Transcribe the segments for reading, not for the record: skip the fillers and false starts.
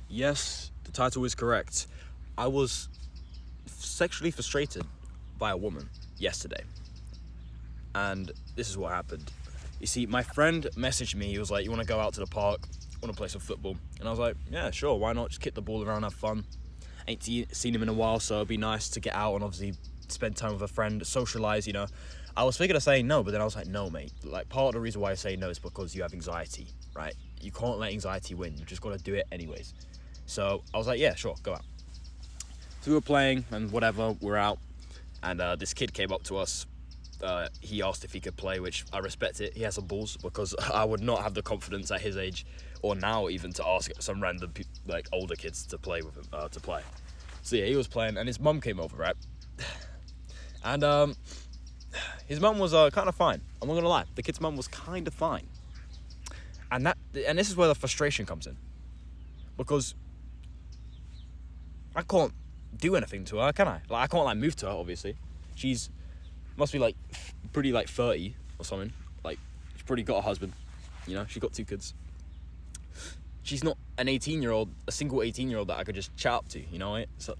Yes, the title is correct. I was sexually frustrated by a woman yesterday. And this is what happened. You see, my friend messaged me. He was like, you want to go out to the park? Want to play some football? And I was like, yeah, sure. Why not? Just kick the ball around, have fun. Ain't seen him in a while, so it'd be nice to get out and obviously spend time with a friend, socialise, I was thinking of saying no, but then I was like, no, mate. Like, part of the reason why I say no is because you have anxiety, right? You can't let anxiety win. You just got to do it anyways. So I was like, yeah, sure, go out. So we were playing and whatever, we're out. And this kid came up to us. He asked if he could play, which I respect it. He has some balls because I would not have the confidence at his age or now even to ask some random older kids to play with him, to play. So yeah, he was playing and his mum came over, right? And his mum was kind of fine. I'm not gonna lie, the kid's mum was kind of fine. And this is where the frustration comes in, because I can't do anything to her, can I? Like, I can't move to her. Obviously, she's must be pretty 30 or something. Like, she's pretty got a husband. She's got 2 kids. She's not an 18-year-old, a single 18-year-old that I could just chat up to. So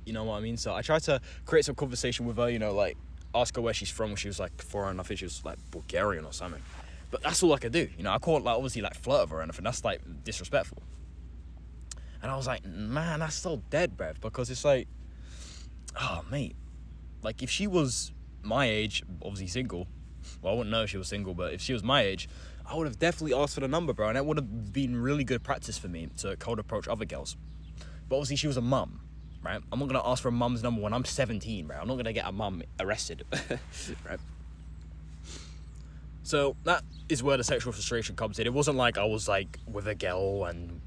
you know what I mean. So I tried to create some conversation with her. Ask her where she's from. She was foreign. I think she was Bulgarian or something. But that's all I could do. I can't obviously flirt with her or anything. That's disrespectful. And I was like, man, that's so dead, bruv. Because it's oh, mate. If she was my age, obviously single. Well, I wouldn't know if she was single, but if she was my age, I would have definitely asked for the number, bro. And that would have been really good practice for me to cold approach other girls. But obviously she was a mum, right? I'm not going to ask for a mum's number when I'm 17, bro. I'm not going to get a mum arrested, right? So that is where the sexual frustration comes in. It wasn't I was with a girl and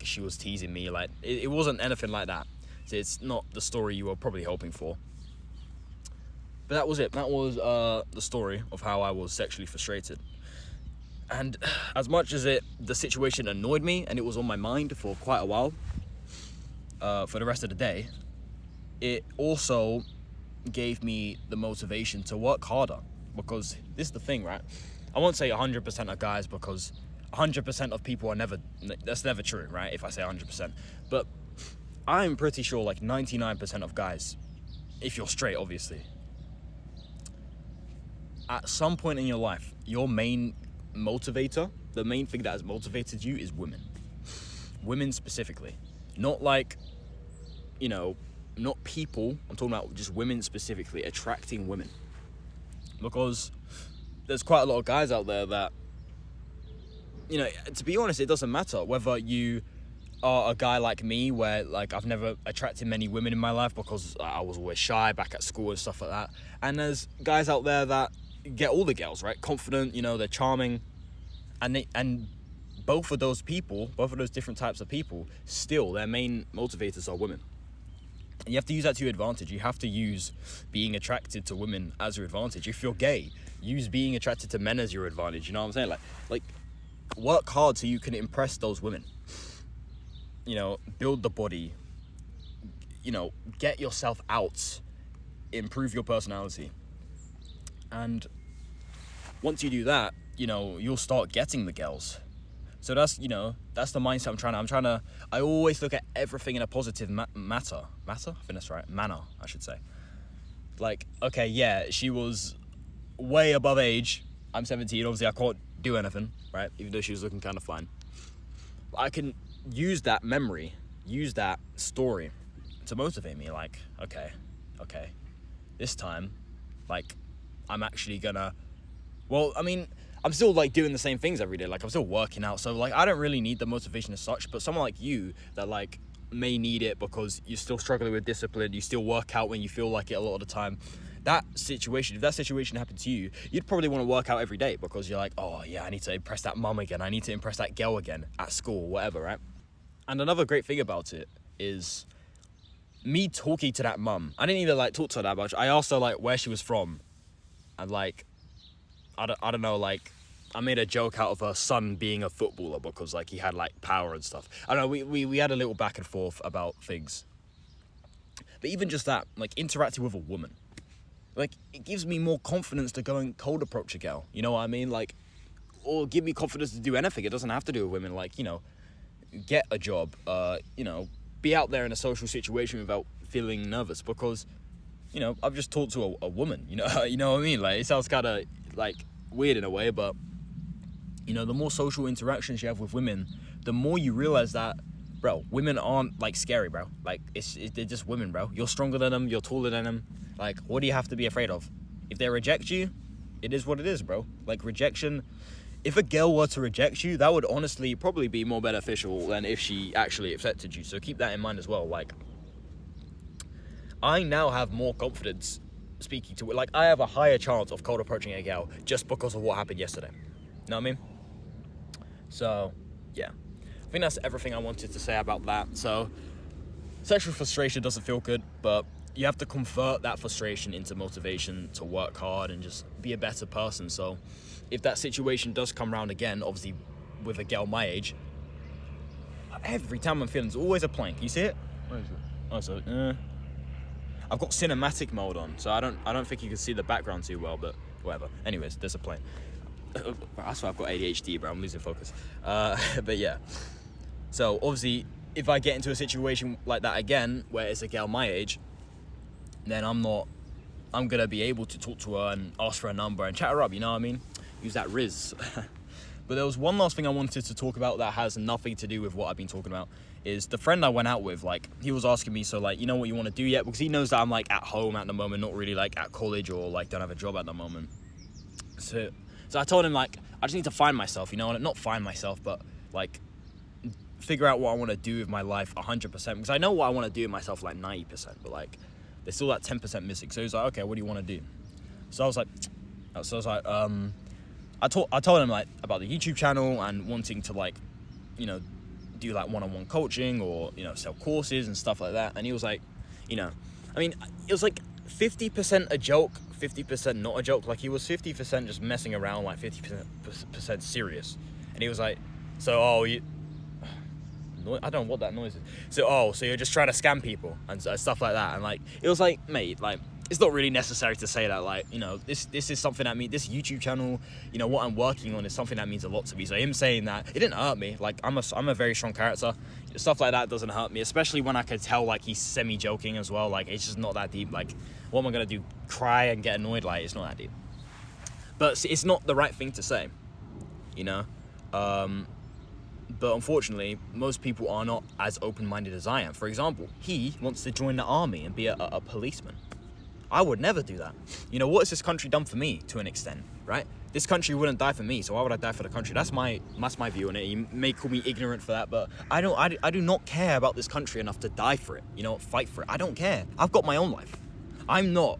she was teasing me. It wasn't anything like that. So it's not the story you were probably hoping for. But that was it. That was the story of how I was sexually frustrated. And as much as the situation annoyed me and it was on my mind for quite a while, for the rest of the day, it also gave me the motivation to work harder. Because this is the thing, right? I won't say 100% of guys, because 100% of people that's never true, right? If I say 100%. But I'm pretty sure 99% of guys, if you're straight, obviously, at some point in your life, your main motivator, the main thing that has motivated you is women. Women specifically. Not not people. I'm talking about just women specifically, attracting women. Because there's quite a lot of guys out there that, to be honest, it doesn't matter whether you are a guy like me where I've never attracted many women in my life because I was always shy back at school and stuff like that. And there's guys out there that get all the girls, right? Confident, they're charming. And both of those different types of people, still their main motivators are women. And you have to use that to your advantage. You have to use being attracted to women as your advantage. If you're gay, use being attracted to men as your advantage. You know what I'm saying? Work hard so you can impress those women. Build the body. Get yourself out. Improve your personality. And once you do that, you'll start getting the girls. So that's the mindset I always look at everything in a positive manner? I think that's right. Manner, I should say. Okay, yeah, she was way above age. I'm 17, obviously I can't do anything, right? Even though she was looking kind of fine. But I can use that memory, use that story to motivate me. Okay, this time, I'm actually gonna, I'm still doing the same things every day. I'm still working out. So I don't really need the motivation as such, but someone like you that may need it because you're still struggling with discipline, you still work out when you feel like it a lot of the time. If that situation happened to you, you'd probably want to work out every day because you're oh yeah, I need to impress that mum again. I need to impress that girl again at school, whatever, right? And another great thing about it is me talking to that mum. I didn't even talk to her that much. I asked her where she was from, and I don't know, I made a joke out of her son being a footballer because he had power and stuff. I don't know, we had a little back and forth about things. But even just that, interacting with a woman, it gives me more confidence to go and cold approach a girl. You know what I mean? Or give me confidence to do anything. It doesn't have to do with women. get a job, be out there in a social situation without feeling nervous, because, I've just talked to a woman, you know what I mean? Like, it sounds kind of, like, weird in a way, but, the more social interactions you have with women, the more you realize that, bro, women aren't, like, scary, bro. Like, they're just women, bro. You're stronger than them, you're taller than them. Like, what do you have to be afraid of? If they reject you, it is what it is, bro. Like, rejection, if a girl were to reject you, that would honestly probably be more beneficial than if she actually accepted you. So keep that in mind as well. Like, I now have more confidence speaking to it. Like, I have a higher chance of cold approaching a girl just because of what happened yesterday. You know what I mean? So, yeah. I think that's everything I wanted to say about that. So, sexual frustration doesn't feel good, but you have to convert that frustration into motivation to work hard and just be a better person. So, if that situation does come around again, obviously with a girl my age, every time I'm feeling, there's always a plank. You see it? Where is it? Oh, so, I've got cinematic mode on, so I don't think you can see the background too well, but whatever. Anyways, there's a plane. That's why I've got ADHD, bro. I'm losing focus. But yeah. So obviously, if I get into a situation like that again, where it's a girl my age, then I'm gonna be able to talk to her and ask for a number and chat her up. You know what I mean? Use that Riz. But there was one last thing I wanted to talk about that has nothing to do with what I've been talking about. Is the friend I went out with, like, he was asking me, so, like, you know what you want to do yet? Because he knows that I'm, like, at home at the moment, not really, like, at college or, like, don't have a job at the moment. So I told him, like, I just need to find myself, not find myself, but, like, figure out what I want to do with my life 100%. Because I know what I want to do with myself, like, 90%, but, like, there's still that 10% missing. So he was like, okay, what do you want to do? So I was like, I told him, like, about the YouTube channel and wanting to, like, do, like, one-on-one coaching or, sell courses and stuff like that. And he was like, it was, like, 50% a joke, 50% not a joke. Like, he was 50% just messing around, like, 50% serious. And he was like, I don't know what that noise is. So you're just trying to scam people and stuff like that. And, like, it was like, mate, like, it's not really necessary to say that, like, this is something that this YouTube channel, what I'm working on is something that means a lot to me. So him saying that, it didn't hurt me. Like, I'm a very strong character. Stuff like that doesn't hurt me, especially when I could tell, like, he's semi-joking as well. Like, it's just not that deep. Like, what am I going to do? Cry and get annoyed? Like, it's not that deep. But it's not the right thing to say, But unfortunately, most people are not as open-minded as I am. For example, he wants to join the army and be a policeman. I would never do that. What has this country done for me to an extent, right? This country wouldn't die for me, so why would I die for the country? That's my view on it. You may call me ignorant for that, but I do not care about this country enough to die for it, fight for it. I don't care. I've got my own life. I'm not,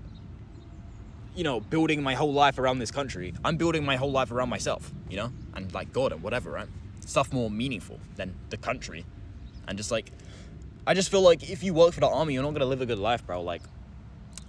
building my whole life around this country. I'm building my whole life around myself, and, like, God and whatever, right? Stuff more meaningful than the country. And just, like, I just feel like if you work for the army, you're not going to live a good life, bro. Like,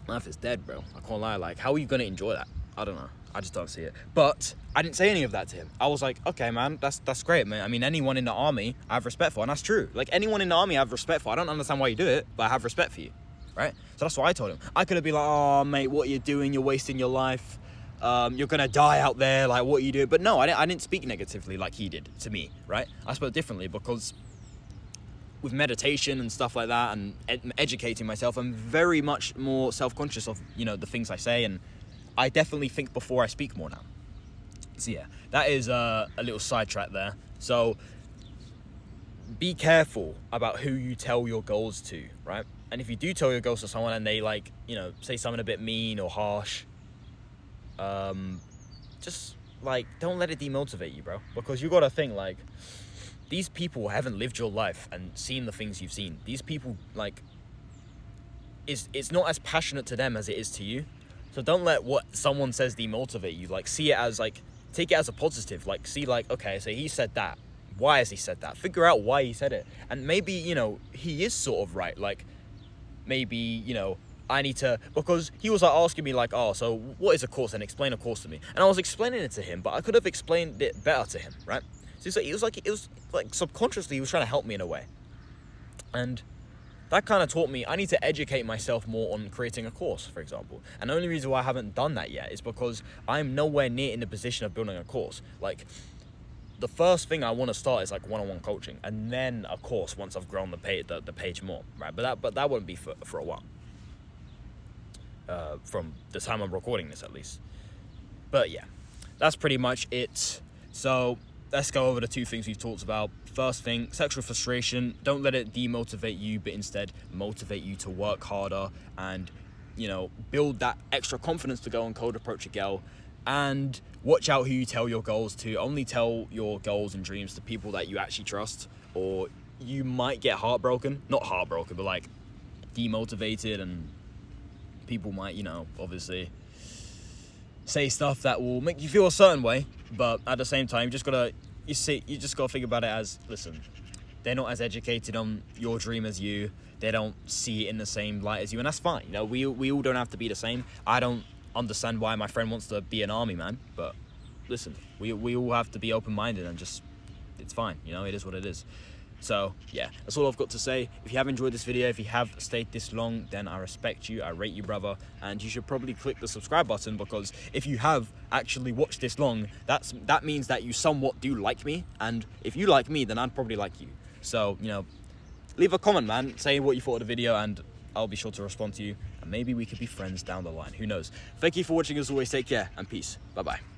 life is dead, bro. I can't lie. Like, how are you going to enjoy that? I don't know. I just don't see it. But I didn't say any of that to him. I was like, okay, man, that's great, man. I mean, anyone in the army I have respect for, and that's true. Like, anyone in the army I have respect for. I don't understand why you do it, but I have respect for you, right? So that's what I told him. I could have been like, oh, mate, what are you doing? You're wasting your life. You're going to die out there. Like, what are you doing? But no, I didn't speak negatively like he did to me, right? I spoke differently because with meditation and stuff like that and educating myself, I'm very much more self-conscious of, the things I say, and I definitely think before I speak more now. So yeah, that is a little sidetrack there. So be careful about who you tell your goals to, right? And if you do tell your goals to someone and they, like, say something a bit mean or harsh, just, like, don't let it demotivate you, bro. Because you gotta think, like, these people haven't lived your life and seen the things you've seen. These people, like, it's not as passionate to them as it is to you. So don't let what someone says demotivate you. Like, see it as, like, take it as a positive. Like, see, like, okay, so he said that. Why has he said that? Figure out why he said it. And maybe, he is sort of right. Like, maybe, I need to, because he was, like, asking me, like, oh, so what is a course? And explain a course to me. And I was explaining it to him, but I could have explained it better to him, right? So it was like subconsciously he was trying to help me in a way. And that kind of taught me I need to educate myself more on creating a course, for example. And the only reason why I haven't done that yet is because I'm nowhere near in the position of building a course. Like, the first thing I want to start is like one-on-one coaching, and then of course once I've grown the page more, right? But that wouldn't be for a while. From the time I'm recording this, at least. But yeah, that's pretty much it. So let's go over the two things we've talked about. First thing, sexual frustration. Don't let it demotivate you, but instead motivate you to work harder and, you know, build that extra confidence to go and cold approach a girl. And watch out who you tell your goals to. Only tell your goals and dreams to people that you actually trust, or you might get heartbroken. Not heartbroken, but like demotivated, and people might, you know, obviously say stuff that will make you feel a certain way. But at the same time, you just gotta think about it as, listen, they're not as educated on your dream as you. They don't see it in the same light as you, and that's fine. You know, we all don't have to be the same. I don't understand why my friend wants to be an army man, but listen, we all have to be open-minded, and just, it's fine, you know, it is what it is. So yeah, that's all I've got to say. If you have enjoyed this video, if you have stayed this long, then I respect you, I rate you, brother, and you should probably click the subscribe button, because if you have actually watched this long, that means that you somewhat do like me, and if you like me, then I'd probably like you. So, you know, leave a comment, man, say what you thought of the video, and I'll be sure to respond to you, and maybe we could be friends down the line. Who knows? Thank you for watching. As always, take care and peace. Bye bye.